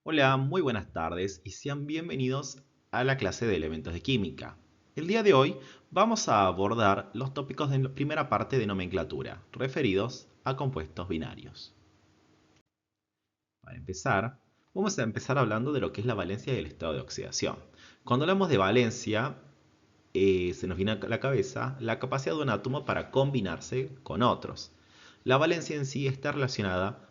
Hola, muy buenas tardes y sean bienvenidos a la clase de elementos de química. El día de hoy vamos a abordar los tópicos de la primera parte de nomenclatura, referidos a compuestos binarios. Para empezar, vamos a empezar hablando de lo que es la valencia y el estado de oxidación. Cuando hablamos de valencia, se nos viene a la cabeza la capacidad de un átomo para combinarse con otros. La valencia en sí está relacionada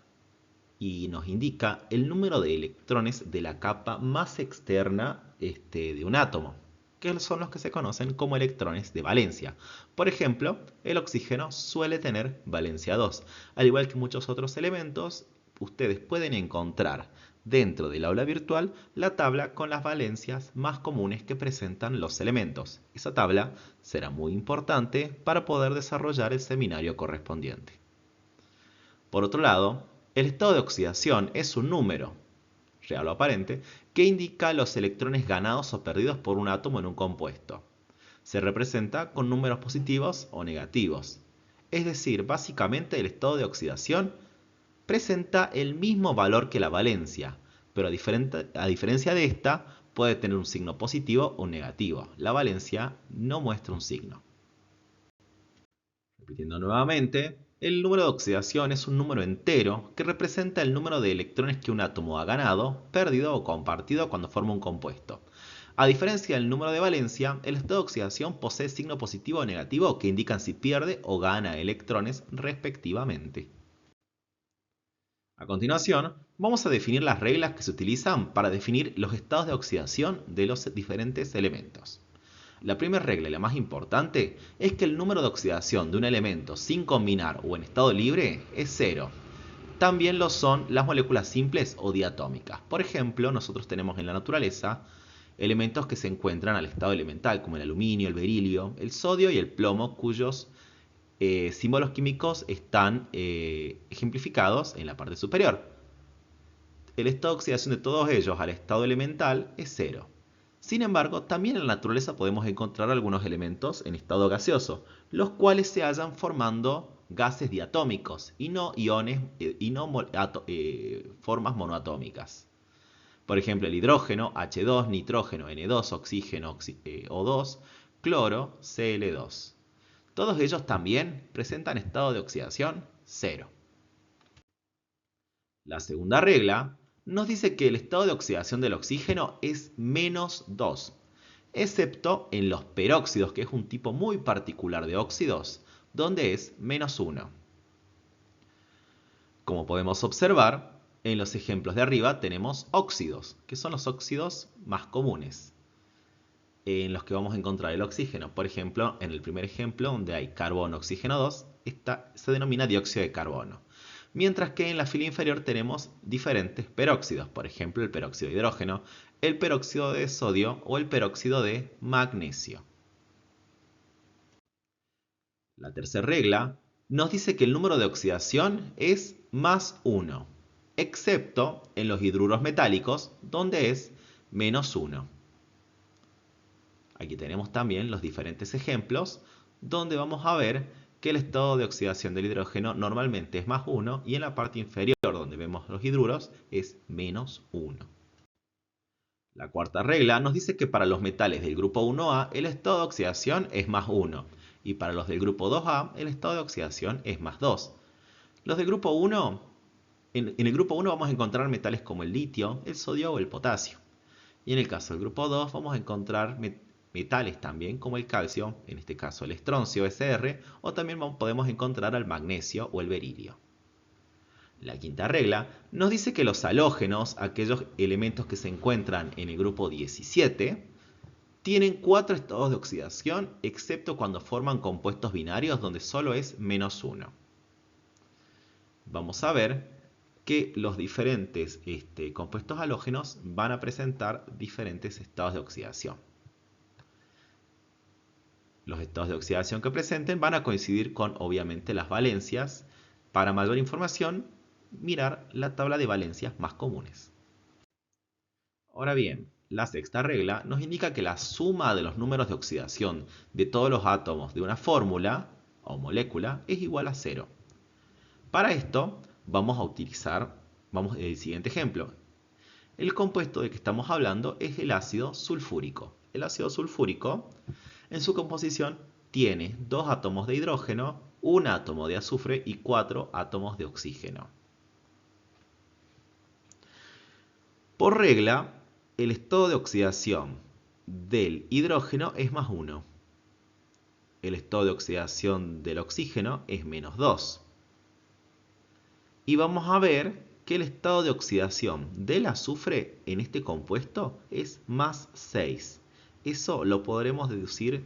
y nos indica el número de electrones de la capa más externa de un átomo, que son los que se conocen como electrones de valencia. Por ejemplo, el oxígeno suele tener valencia 2, al igual que muchos otros elementos. Ustedes pueden encontrar dentro del aula virtual la tabla con las valencias más comunes que presentan los elementos. Esa tabla será muy importante para poder desarrollar el seminario correspondiente. Por otro lado, el estado de oxidación es un número, real o aparente, que indica los electrones ganados o perdidos por un átomo en un compuesto. Se representa con números positivos o negativos. Es decir, básicamente el estado de oxidación presenta el mismo valor que la valencia, pero a diferencia de esta, puede tener un signo positivo o negativo. La valencia no muestra un signo. Repitiendo nuevamente, el número de oxidación es un número entero que representa el número de electrones que un átomo ha ganado, perdido o compartido cuando forma un compuesto. A diferencia del número de valencia, el estado de oxidación posee signo positivo o negativo que indican si pierde o gana electrones respectivamente. A continuación, vamos a definir las reglas que se utilizan para definir los estados de oxidación de los diferentes elementos. La primera regla y la más importante es que el número de oxidación de un elemento sin combinar o en estado libre es cero. También lo son las moléculas simples o diatómicas. Por ejemplo, nosotros tenemos en la naturaleza elementos que se encuentran al estado elemental, como el aluminio, el berilio, el sodio y el plomo, cuyos símbolos químicos están ejemplificados en la parte superior. El estado de oxidación de todos ellos al estado elemental es cero. Sin embargo, también en la naturaleza podemos encontrar algunos elementos en estado gaseoso, los cuales se hallan formando gases diatómicos y no iones formas monoatómicas. Por ejemplo, el hidrógeno, H2, nitrógeno, N2, oxígeno, O2, cloro, Cl2. Todos ellos también presentan estado de oxidación cero. La segunda regla nos dice que el estado de oxidación del oxígeno es -2, excepto en los peróxidos, que es un tipo muy particular de óxidos, donde es -1. Como podemos observar, en los ejemplos de arriba tenemos óxidos, que son los óxidos más comunes, en los que vamos a encontrar el oxígeno. Por ejemplo, en el primer ejemplo, donde hay carbono, oxígeno 2, esta se denomina dióxido de carbono. Mientras que en la fila inferior tenemos diferentes peróxidos, por ejemplo el peróxido de hidrógeno, el peróxido de sodio o el peróxido de magnesio. La tercera regla nos dice que el número de oxidación es +1, excepto en los hidruros metálicos, donde es -1. Aquí tenemos también los diferentes ejemplos, donde vamos a ver que el estado de oxidación del hidrógeno normalmente es +1 y en la parte inferior, donde vemos los hidruros, es -1. La cuarta regla nos dice que para los metales del grupo 1A el estado de oxidación es +1 y para los del grupo 2A el estado de oxidación es +2. Los del grupo 1, en el grupo 1 vamos a encontrar metales como el litio, el sodio o el potasio. Y en el caso del grupo 2 vamos a encontrar metales también como el calcio, en este caso el estroncio Sr, o también podemos encontrar el magnesio o el berilio. La quinta regla nos dice que los halógenos, aquellos elementos que se encuentran en el grupo 17, tienen 4 estados de oxidación, excepto cuando forman compuestos binarios donde solo es -1. Vamos a ver que los diferentes compuestos halógenos van a presentar diferentes estados de oxidación. Los estados de oxidación que presenten van a coincidir con, obviamente, las valencias. Para mayor información, mirar la tabla de valencias más comunes. Ahora bien, la sexta regla nos indica que la suma de los números de oxidación de todos los átomos de una fórmula o molécula es igual a 0. Para esto, vamos a utilizar el siguiente ejemplo. El compuesto del que estamos hablando es el ácido sulfúrico. El ácido sulfúrico, en su composición, tiene 2 átomos de hidrógeno, 1 átomo de azufre y 4 átomos de oxígeno. Por regla, el estado de oxidación del hidrógeno es +1. El estado de oxidación del oxígeno es -2. Y vamos a ver que el estado de oxidación del azufre en este compuesto es +6. Eso lo podremos deducir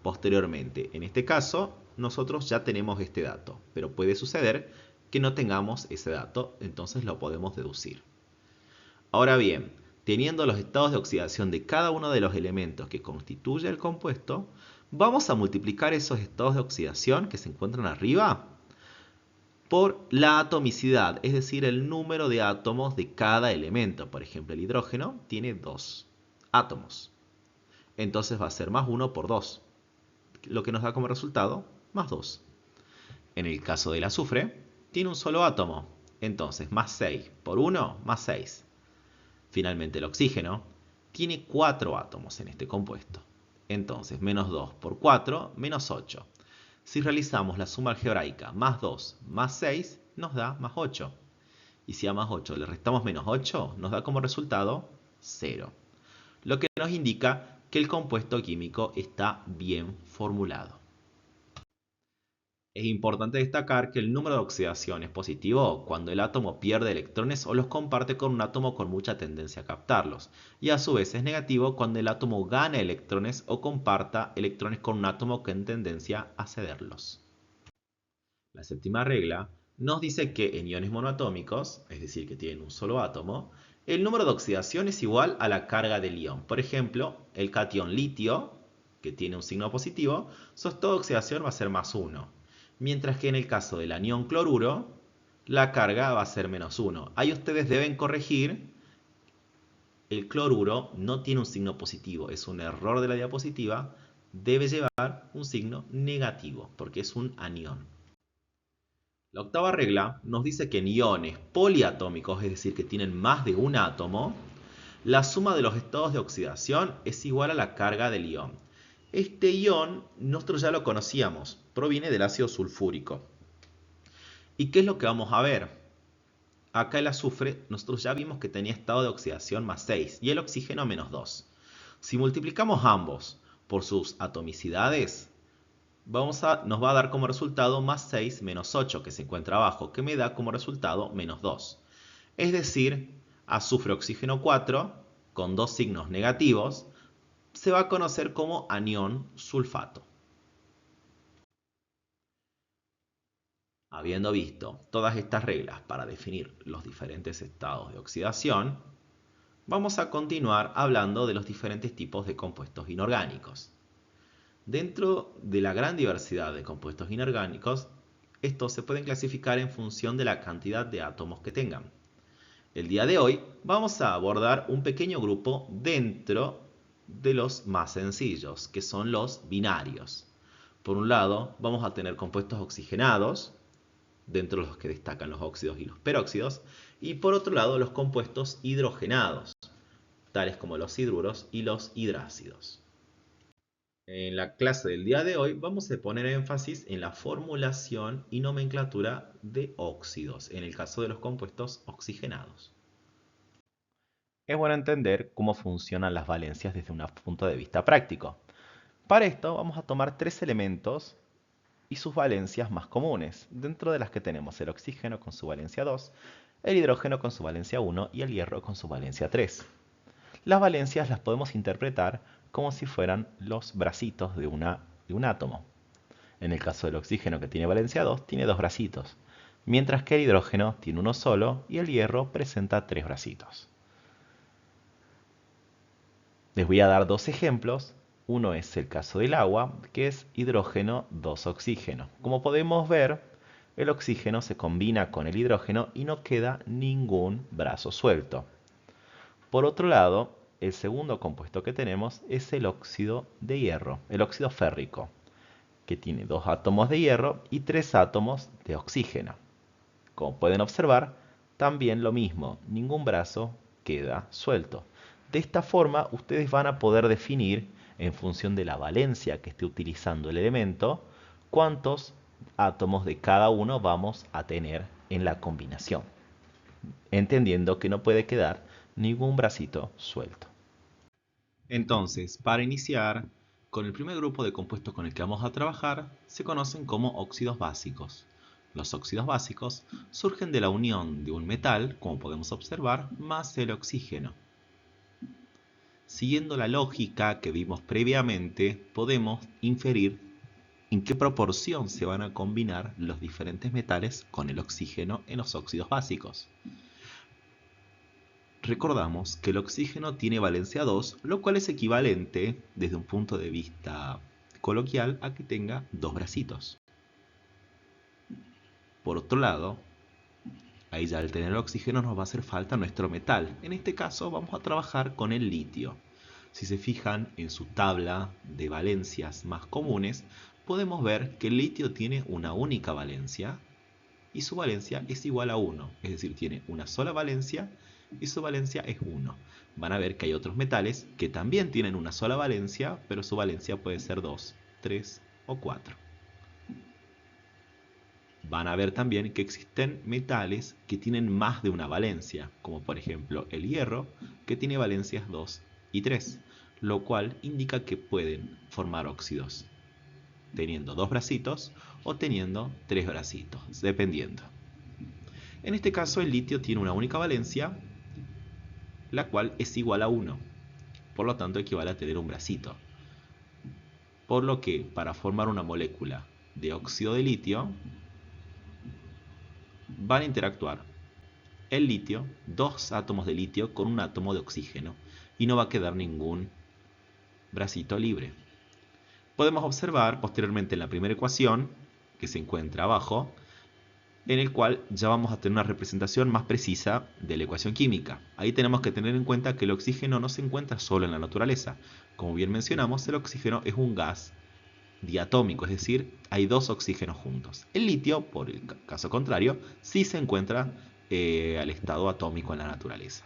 posteriormente. En este caso, nosotros ya tenemos este dato, pero puede suceder que no tengamos ese dato, entonces lo podemos deducir. Ahora bien, teniendo los estados de oxidación de cada uno de los elementos que constituye el compuesto, vamos a multiplicar esos estados de oxidación que se encuentran arriba por la atomicidad, es decir, el número de átomos de cada elemento. Por ejemplo, el hidrógeno tiene 2 átomos. Entonces va a ser +1 por 2, lo que nos da como resultado +2. En el caso del azufre, tiene un solo átomo. Entonces, +6 por 1, +6. Finalmente, el oxígeno tiene 4 átomos en este compuesto. Entonces, -2 por 4, -8. Si realizamos la suma algebraica +2 +6, nos da +8. Y si a +8 le restamos -8, nos da como resultado 0. Lo que nos indica que el compuesto químico está bien formulado. Es importante destacar que el número de oxidación es positivo cuando el átomo pierde electrones o los comparte con un átomo con mucha tendencia a captarlos, y a su vez es negativo cuando el átomo gana electrones o comparta electrones con un átomo con tendencia a cederlos. La séptima regla nos dice que en iones monoatómicos, es decir, que tienen un solo átomo, el número de oxidación es igual a la carga del ion. Por ejemplo, el catión litio, que tiene un signo positivo, su estado de oxidación va a ser +1. Mientras que en el caso del anión cloruro, la carga va a ser -1. Ahí ustedes deben corregir, el cloruro no tiene un signo positivo, es un error de la diapositiva, debe llevar un signo negativo, porque es un anión. La octava regla nos dice que en iones poliatómicos, es decir, que tienen más de un átomo, la suma de los estados de oxidación es igual a la carga del ion. Este ion nosotros ya lo conocíamos, proviene del ácido sulfúrico. ¿Y qué es lo que vamos a ver? Acá el azufre, nosotros ya vimos que tenía estado de oxidación +6 y el oxígeno -2. Si multiplicamos ambos por sus atomicidades, nos va a dar como resultado +6 -8 que se encuentra abajo, que me da como resultado -2. Es decir, azufre oxígeno 4 con 2 signos negativos se va a conocer como anión sulfato. Habiendo visto todas estas reglas para definir los diferentes estados de oxidación, vamos a continuar hablando de los diferentes tipos de compuestos inorgánicos. Dentro de la gran diversidad de compuestos inorgánicos, estos se pueden clasificar en función de la cantidad de átomos que tengan. El día de hoy vamos a abordar un pequeño grupo dentro de los más sencillos, que son los binarios. Por un lado, vamos a tener compuestos oxigenados, dentro de los que destacan los óxidos y los peróxidos, y por otro lado los compuestos hidrogenados, tales como los hidruros y los hidrácidos. En la clase del día de hoy vamos a poner énfasis en la formulación y nomenclatura de óxidos, en el caso de los compuestos oxigenados. Es bueno entender cómo funcionan las valencias desde un punto de vista práctico. Para esto vamos a tomar 3 elementos y sus valencias más comunes, dentro de las que tenemos el oxígeno con su valencia 2, el hidrógeno con su valencia 1 y el hierro con su valencia 3. Las valencias las podemos interpretar como si fueran los bracitos de un átomo. En el caso del oxígeno, que tiene valencia 2, tiene 2 bracitos, mientras que el hidrógeno tiene uno solo y el hierro presenta 3 bracitos. Les voy a dar 2 ejemplos. Uno es el caso del agua, que es hidrógeno 2 oxígeno. Como podemos ver, el oxígeno se combina con el hidrógeno y no queda ningún brazo suelto. Por otro lado, el segundo compuesto que tenemos es el óxido de hierro, el óxido férrico, que tiene 2 átomos de hierro y 3 átomos de oxígeno. Como pueden observar, también lo mismo, ningún brazo queda suelto. De esta forma, ustedes van a poder definir, en función de la valencia que esté utilizando el elemento, cuántos átomos de cada uno vamos a tener en la combinación, entendiendo que no puede quedar ningún bracito suelto. Entonces, para iniciar, con el primer grupo de compuestos con el que vamos a trabajar, se conocen como óxidos básicos. Los óxidos básicos surgen de la unión de un metal, como podemos observar, más el oxígeno. Siguiendo la lógica que vimos previamente, podemos inferir en qué proporción se van a combinar los diferentes metales con el oxígeno en los óxidos básicos. Recordamos que el oxígeno tiene valencia 2, lo cual es equivalente, desde un punto de vista coloquial, a que tenga dos bracitos. Por otro lado, ahí ya al tener el oxígeno nos va a hacer falta nuestro metal. En este caso vamos a trabajar con el litio. Si se fijan en su tabla de valencias más comunes, podemos ver que el litio tiene una única valencia y su valencia es igual a 1. Es decir, tiene una sola valencia y su valencia es 1. Van a ver que hay otros metales que también tienen una sola valencia, pero su valencia puede ser 2, 3 o 4. Van a ver también que existen metales que tienen más de una valencia, como por ejemplo el hierro, que tiene valencias 2 y 3, lo cual indica que pueden formar óxidos teniendo dos bracitos o teniendo tres bracitos, dependiendo. En este caso el litio tiene una única valencia, la cual es igual a 1, por lo tanto equivale a tener un bracito. Por lo que para formar una molécula de óxido de litio van a interactuar el litio, dos átomos de litio con un átomo de oxígeno, y no va a quedar ningún bracito libre. Podemos observar posteriormente en la primera ecuación, que se encuentra abajo, en el cual ya vamos a tener una representación más precisa de la ecuación química. Ahí tenemos que tener en cuenta que el oxígeno no se encuentra solo en la naturaleza. Como bien mencionamos, el oxígeno es un gas diatómico, es decir, hay dos oxígenos juntos. El litio, por el caso contrario, sí se encuentra al estado atómico en la naturaleza.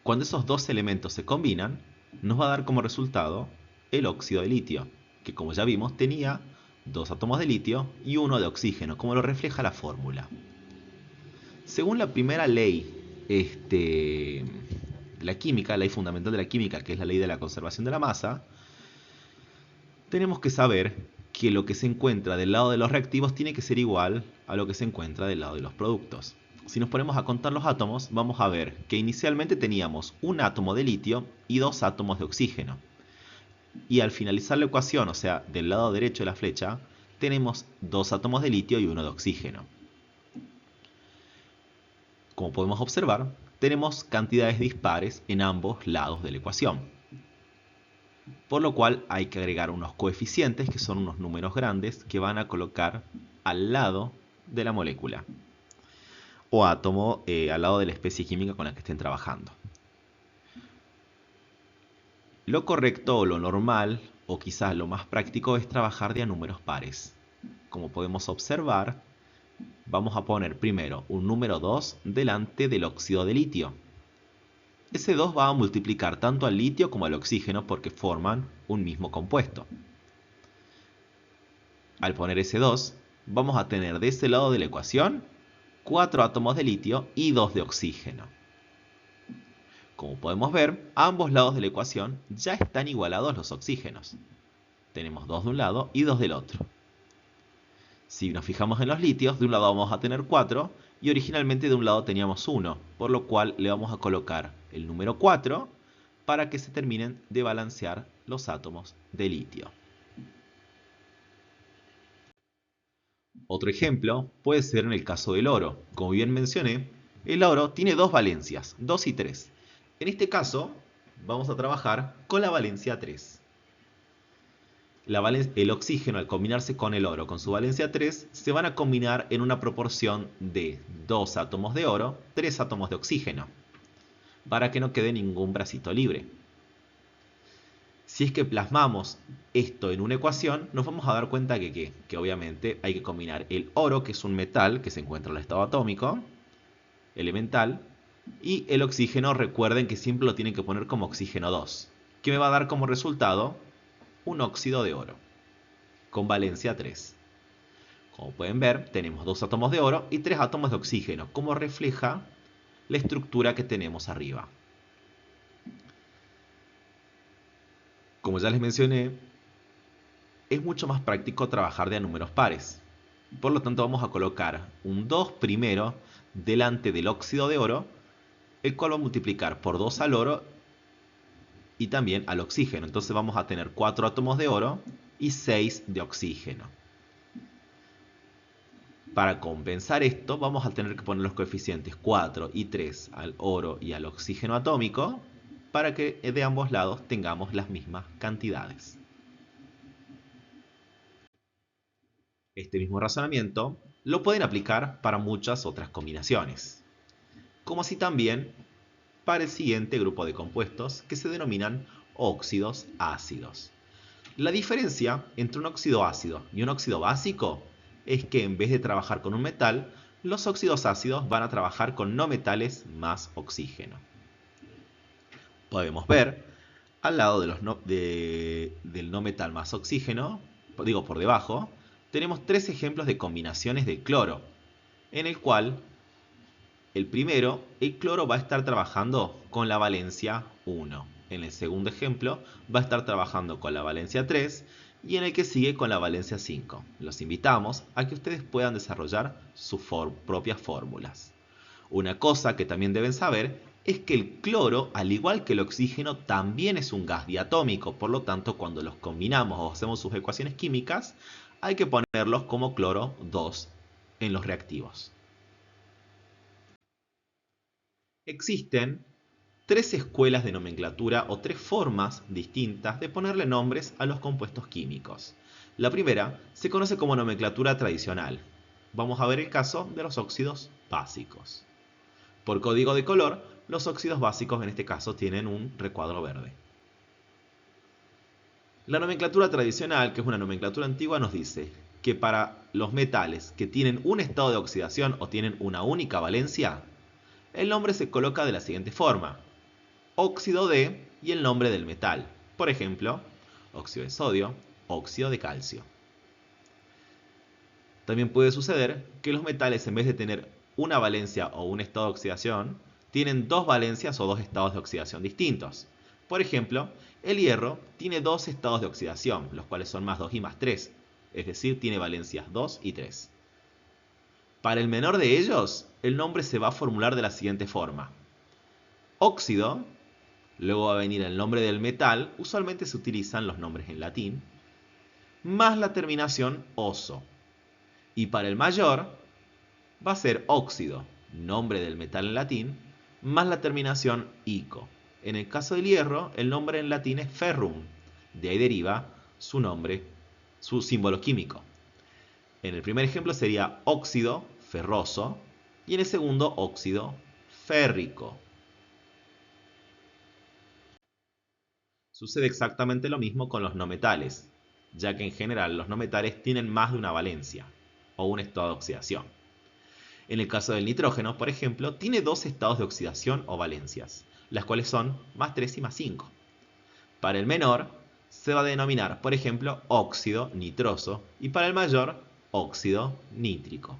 Cuando esos dos elementos se combinan, nos va a dar como resultado el óxido de litio, que como ya vimos tenía dos átomos de litio y uno de oxígeno, como lo refleja la fórmula. Según la primera ley, la química, la ley fundamental de la química, que es la ley de la conservación de la masa, tenemos que saber que lo que se encuentra del lado de los reactivos tiene que ser igual a lo que se encuentra del lado de los productos. Si nos ponemos a contar los átomos, vamos a ver que inicialmente teníamos un átomo de litio y dos átomos de oxígeno. Y al finalizar la ecuación, o sea, del lado derecho de la flecha, tenemos dos átomos de litio y uno de oxígeno. Como podemos observar, tenemos cantidades dispares en ambos lados de la ecuación. Por lo cual hay que agregar unos coeficientes, que son unos números grandes, que van a colocar al lado de la molécula o átomo, al lado de la especie química con la que estén trabajando. Lo correcto o lo normal, o quizás lo más práctico, es trabajar de a números pares. Como podemos observar, vamos a poner primero un número 2 delante del óxido de litio. Ese 2 va a multiplicar tanto al litio como al oxígeno porque forman un mismo compuesto. Al poner ese 2, vamos a tener de ese lado de la ecuación 4 átomos de litio y 2 de oxígeno. Como podemos ver, a ambos lados de la ecuación ya están igualados los oxígenos. Tenemos 2 de un lado y 2 del otro. Si nos fijamos en los litios, de un lado vamos a tener 4 y originalmente de un lado teníamos 1, por lo cual le vamos a colocar el número 4 para que se terminen de balancear los átomos de litio. Otro ejemplo puede ser en el caso del oro. Como bien mencioné, el oro tiene dos valencias, 2 y 3. En este caso, vamos a trabajar con la valencia 3. El oxígeno, al combinarse con el oro con su valencia 3, se van a combinar en una proporción de 2 átomos de oro, 3 átomos de oxígeno, para que no quede ningún bracito libre. Si es que plasmamos esto en una ecuación, nos vamos a dar cuenta que obviamente hay que combinar el oro, que es un metal que se encuentra en el estado atómico, elemental, Y el oxígeno, recuerden que siempre lo tienen que poner como oxígeno 2, que me va a dar como resultado un óxido de oro, con valencia 3. Como pueden ver, tenemos 2 átomos de oro y 3 átomos de oxígeno, como refleja la estructura que tenemos arriba. Como ya les mencioné, es mucho más práctico trabajar de a números pares. Por lo tanto, vamos a colocar un 2 primero delante del óxido de oro, el cual va a multiplicar por 2 al oro y también al oxígeno. Entonces vamos a tener 4 átomos de oro y 6 de oxígeno. Para compensar esto, vamos a tener que poner los coeficientes 4 y 3 al oro y al oxígeno atómico para que de ambos lados tengamos las mismas cantidades. Este mismo razonamiento lo pueden aplicar para muchas otras combinaciones, como así también para el siguiente grupo de compuestos que se denominan óxidos ácidos. La diferencia entre un óxido ácido y un óxido básico es que en vez de trabajar con un metal, los óxidos ácidos van a trabajar con no metales más oxígeno. Podemos ver al lado del no metal más oxígeno, digo por debajo, tenemos 3 ejemplos de combinaciones de cloro, en el cual el primero, el cloro va a estar trabajando con la valencia 1. En el segundo ejemplo va a estar trabajando con la valencia 3 y en el que sigue con la valencia 5. Los invitamos a que ustedes puedan desarrollar sus propias fórmulas. Una cosa que también deben saber es que el cloro, al igual que el oxígeno, también es un gas diatómico. Por lo tanto, cuando los combinamos o hacemos sus ecuaciones químicas, hay que ponerlos como cloro 2 en los reactivos. Existen 3 escuelas de nomenclatura o 3 formas distintas de ponerle nombres a los compuestos químicos. La primera se conoce como nomenclatura tradicional. Vamos a ver el caso de los óxidos básicos. Por código de color, los óxidos básicos en este caso tienen un recuadro verde. La nomenclatura tradicional, que es una nomenclatura antigua, nos dice que para los metales que tienen un estado de oxidación o tienen una única valencia, el nombre se coloca de la siguiente forma: óxido de y el nombre del metal. Por ejemplo, óxido de sodio, óxido de calcio. También puede suceder que los metales, en vez de tener una valencia o un estado de oxidación, tienen 2 valencias o 2 estados de oxidación distintos. Por ejemplo, el hierro tiene 2 estados de oxidación, los cuales son más 2 y más 3, es decir, tiene valencias 2 y 3. Para el menor de ellos, el nombre se va a formular de la siguiente forma: óxido, luego va a venir el nombre del metal, usualmente se utilizan los nombres en latín, más la terminación oso. Y para el mayor va a ser óxido, nombre del metal en latín, más la terminación ico. En el caso del hierro, el nombre en latín es ferrum, de ahí deriva su nombre, su símbolo químico. En el primer ejemplo sería óxido ferroso y en el segundo óxido férrico. Sucede exactamente lo mismo con los no metales, ya que en general los no metales tienen más de una valencia o un estado de oxidación. En el caso del nitrógeno, por ejemplo, tiene 2 estados de oxidación o valencias, las cuales son más 3 y más 5. Para el menor se va a denominar, por ejemplo, óxido nitroso y para el mayor, óxido nítrico.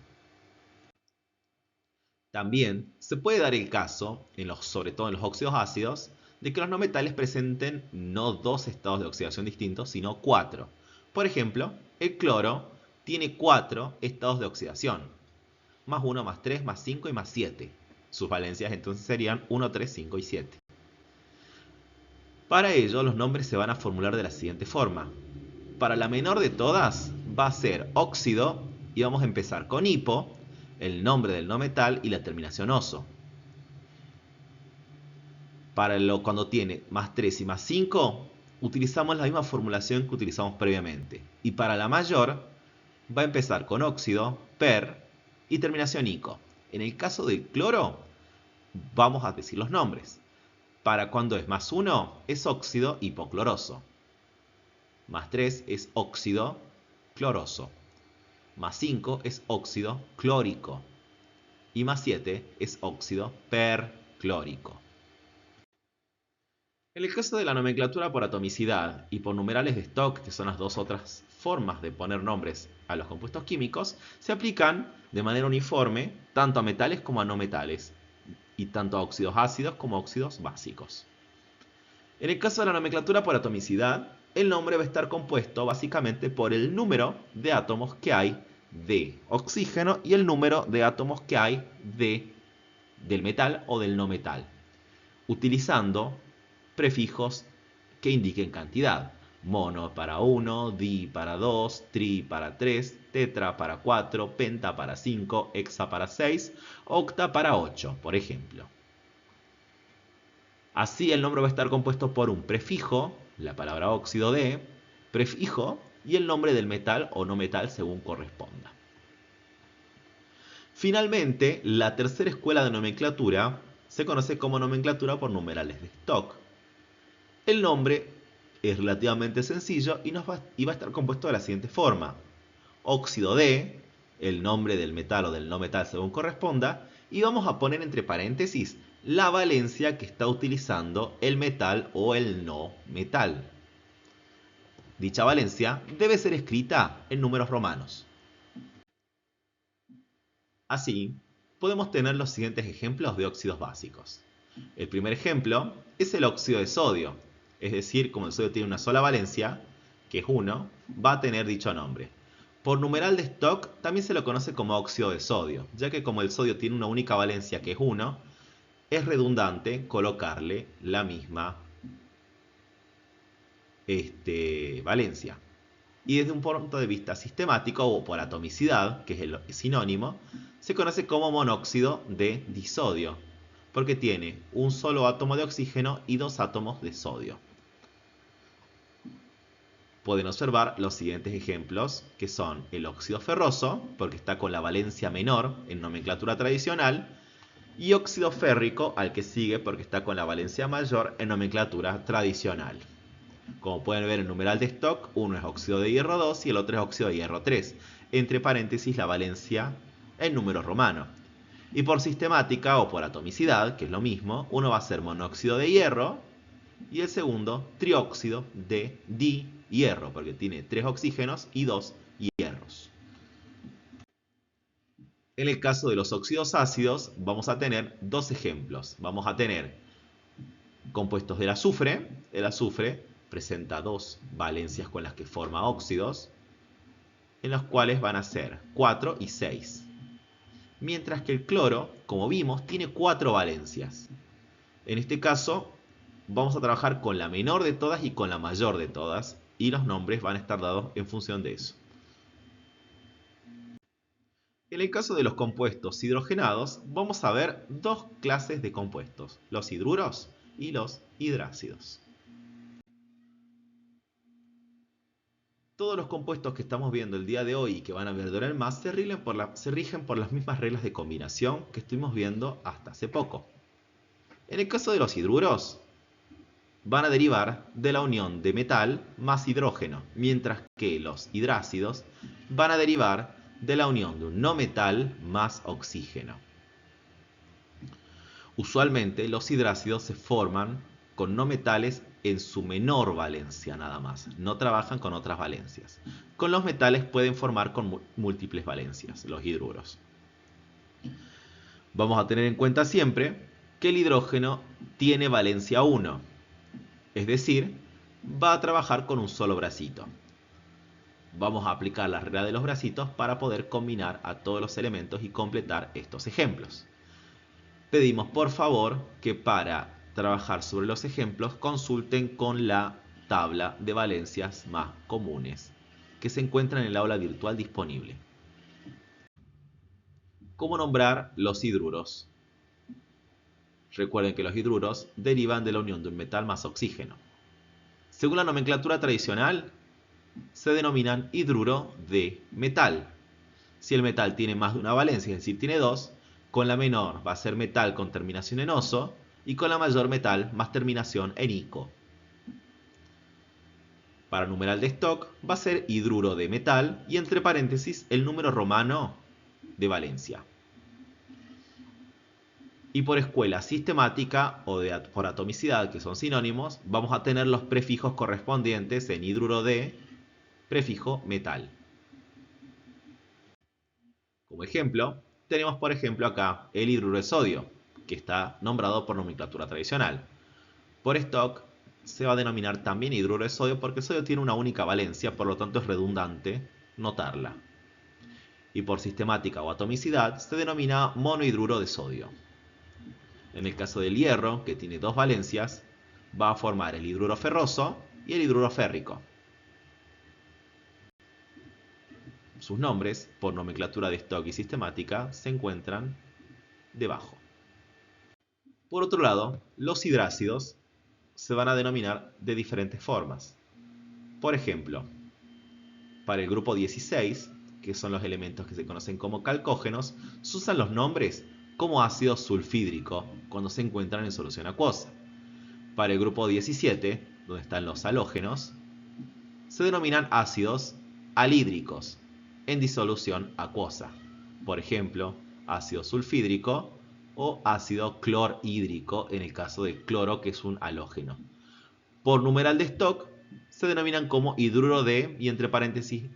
También se puede dar el caso, sobre todo en los óxidos ácidos, de que los no metales presenten no 2 estados de oxidación distintos, sino 4. Por ejemplo, el cloro tiene 4 estados de oxidación: más 1, más 3, más 5 y más 7. Sus valencias entonces serían 1, 3, 5 y 7. Para ello, los nombres se van a formular de la siguiente forma. Para la menor de todas va a ser óxido y vamos a empezar con hipo, el nombre del no metal y la terminación oso. Cuando tiene más 3 y más 5, utilizamos la misma formulación que utilizamos previamente. Y para la mayor, va a empezar con óxido, per y terminación ico. En el caso del cloro, vamos a decir los nombres. Para cuando es más 1, es óxido hipocloroso. Más 3 es óxido cloroso. Más 5 es óxido clórico. Y más 7 es óxido percloroso. clórico. En el caso de la nomenclatura por atomicidad y por numerales de Stock, que son las dos otras formas de poner nombres a los compuestos químicos, se aplican de manera uniforme tanto a metales como a no metales, y tanto a óxidos ácidos como a óxidos básicos. En el caso de la nomenclatura por atomicidad, el nombre va a estar compuesto básicamente por el número de átomos que hay de oxígeno y el número de átomos que hay del metal o del no metal, utilizando prefijos que indiquen cantidad. Mono para 1, di para 2, tri para 3, tetra para 4, penta para 5, hexa para 6, octa para 8, por ejemplo. Así el nombre va a estar compuesto por un prefijo, la palabra óxido de, prefijo y el nombre del metal o no metal según corresponda. Finalmente, la tercera escuela de nomenclatura se conoce como nomenclatura por numerales de Stock. El nombre es relativamente sencillo y va a estar compuesto de la siguiente forma. Óxido de, el nombre del metal o del no metal según corresponda, y vamos a poner entre paréntesis la valencia que está utilizando el metal o el no metal. Dicha valencia debe ser escrita en números romanos. Así, podemos tener los siguientes ejemplos de óxidos básicos. El primer ejemplo es el óxido de sodio, es decir, como el sodio tiene una sola valencia, que es 1, va a tener dicho nombre. Por numeral de Stock también se lo conoce como óxido de sodio, ya que como el sodio tiene una única valencia que es 1, es redundante colocarle la misma valencia. Y desde un punto de vista sistemático o por atomicidad, que es el sinónimo, se conoce como monóxido de disodio, porque tiene un solo átomo de oxígeno y 2 átomos de sodio. Pueden observar los siguientes ejemplos, que son el óxido ferroso, porque está con la valencia menor en nomenclatura tradicional, y óxido férrico, al que sigue porque está con la valencia mayor en nomenclatura tradicional. Como pueden ver en el numeral de Stock, uno es óxido de hierro 2 y el otro es óxido de hierro 3, entre paréntesis la valencia en números romanos. Y por sistemática o por atomicidad, que es lo mismo, uno va a ser monóxido de hierro y el segundo trióxido de dihierro, porque tiene 3 oxígenos y 2 hierros. En el caso de los óxidos ácidos vamos a tener dos ejemplos. Vamos a tener compuestos del azufre. El azufre presenta 2 valencias con las que forma óxidos, en los cuales van a ser 4 y 6. Mientras que el cloro, como vimos, tiene 4 valencias. En este caso vamos a trabajar con la menor de todas y con la mayor de todas, y los nombres van a estar dados en función de eso. En el caso de los compuestos hidrogenados, vamos a ver dos clases de compuestos, los hidruros y los hidrácidos. Todos los compuestos que estamos viendo el día de hoy y que van a ver ahora en más se rigen por las mismas reglas de combinación que estuvimos viendo hasta hace poco. En el caso de los hidruros, van a derivar de la unión de metal más hidrógeno, mientras que los hidrácidos van a derivar de la unión de un no metal más oxígeno. Usualmente los hidrácidos se forman con no metales en su menor valencia nada más, no trabajan con otras valencias. Con los metales pueden formar con múltiples valencias, los hidruros. Vamos a tener en cuenta siempre que el hidrógeno tiene valencia 1, es decir, va a trabajar con un solo bracito. Vamos a aplicar la regla de los bracitos para poder combinar a todos los elementos y completar estos ejemplos. Pedimos por favor que para trabajar sobre los ejemplos consulten con la tabla de valencias más comunes que se encuentra en el aula virtual disponible. ¿Cómo nombrar los hidruros? Recuerden que los hidruros derivan de la unión de un metal más oxígeno. Según la nomenclatura tradicional, se denominan hidruro de metal. Si el metal tiene más de una valencia, es decir, tiene 2, con la menor va a ser metal con terminación en oso y con la mayor metal más terminación en ico. Para numeral de Stock va a ser hidruro de metal y entre paréntesis el número romano de valencia. Y por escuela sistemática o por atomicidad, que son sinónimos, vamos a tener los prefijos correspondientes en hidruro de prefijo metal. Como ejemplo, tenemos por ejemplo acá el hidruro de sodio, que está nombrado por nomenclatura tradicional. Por stock se va a denominar también hidruro de sodio porque el sodio tiene una única valencia, por lo tanto es redundante notarla. Y por sistemática o atomicidad se denomina monohidruro de sodio. En el caso del hierro, que tiene dos valencias, va a formar el hidruro ferroso y el hidruro férrico. Sus nombres, por nomenclatura de stock y sistemática, se encuentran debajo. Por otro lado, los hidrácidos se van a denominar de diferentes formas. Por ejemplo, para el grupo 16, que son los elementos que se conocen como calcógenos, se usan los nombres como ácido sulfídrico cuando se encuentran en solución acuosa. Para el grupo 17, donde están los halógenos, se denominan ácidos alhídricos en disolución acuosa. Por ejemplo, ácido sulfídrico o ácido clorhídrico en el caso de cloro, que es un halógeno. Por numeral de stock se denominan como hidruro de, y entre paréntesis,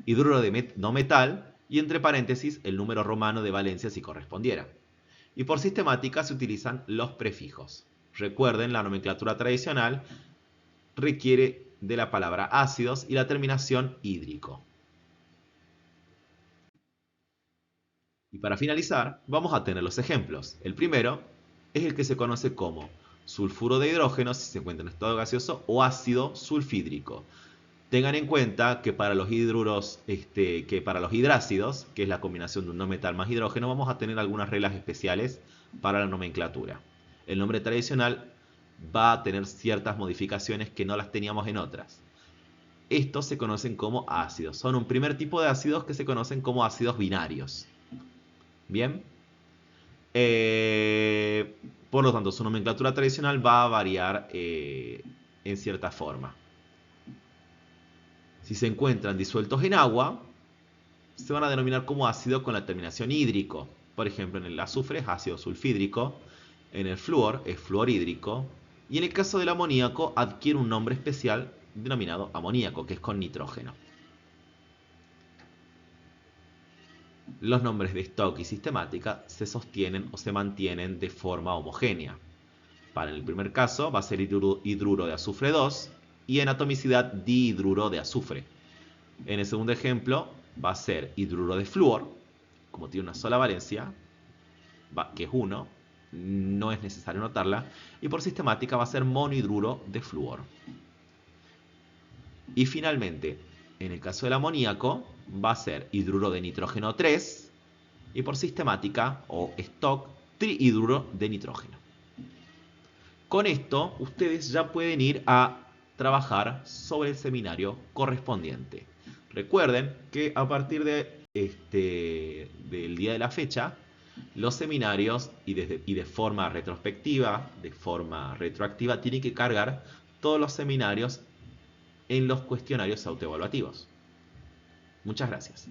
hidruro de no metal, y entre paréntesis el número romano de valencia si correspondiera. Y por sistemática se utilizan los prefijos. Recuerden, la nomenclatura tradicional requiere de la palabra ácidos y la terminación hídrico. Y para finalizar, vamos a tener los ejemplos. El primero es el que se conoce como sulfuro de hidrógeno si se encuentra en estado gaseoso o ácido sulfídrico. Tengan en cuenta que para los hidruros, para los hidrácidos, que es la combinación de un no metal más hidrógeno, vamos a tener algunas reglas especiales para la nomenclatura. El nombre tradicional va a tener ciertas modificaciones que no las teníamos en otras. Estos se conocen como ácidos. Son un primer tipo de ácidos que se conocen como ácidos binarios. Bien. Por lo tanto, su nomenclatura tradicional va a variar en cierta forma. Si se encuentran disueltos en agua, se van a denominar como ácido con la terminación hídrico. Por ejemplo, en el azufre es ácido sulfídrico, en el flúor es fluorhídrico, y en el caso del amoníaco adquiere un nombre especial denominado amoníaco, que es con nitrógeno. Los nombres de stock y sistemática se sostienen o se mantienen de forma homogénea. Para el primer caso va a ser hidruro de azufre 2 y en atomicidad dihidruro de azufre. En el segundo ejemplo va a ser hidruro de flúor, como tiene una sola valencia, que es 1, no es necesario notarla, y por sistemática va a ser monohidruro de flúor. Y finalmente, en el caso del amoníaco, va a ser hidruro de nitrógeno 3 y por sistemática o stock trihidruro de nitrógeno. Con esto, ustedes ya pueden ir a trabajar sobre el seminario correspondiente. Recuerden que a partir del día de la fecha, los seminarios y de forma retrospectiva, de forma retroactiva, tienen que cargar todos los seminarios en los cuestionarios autoevaluativos. Muchas gracias.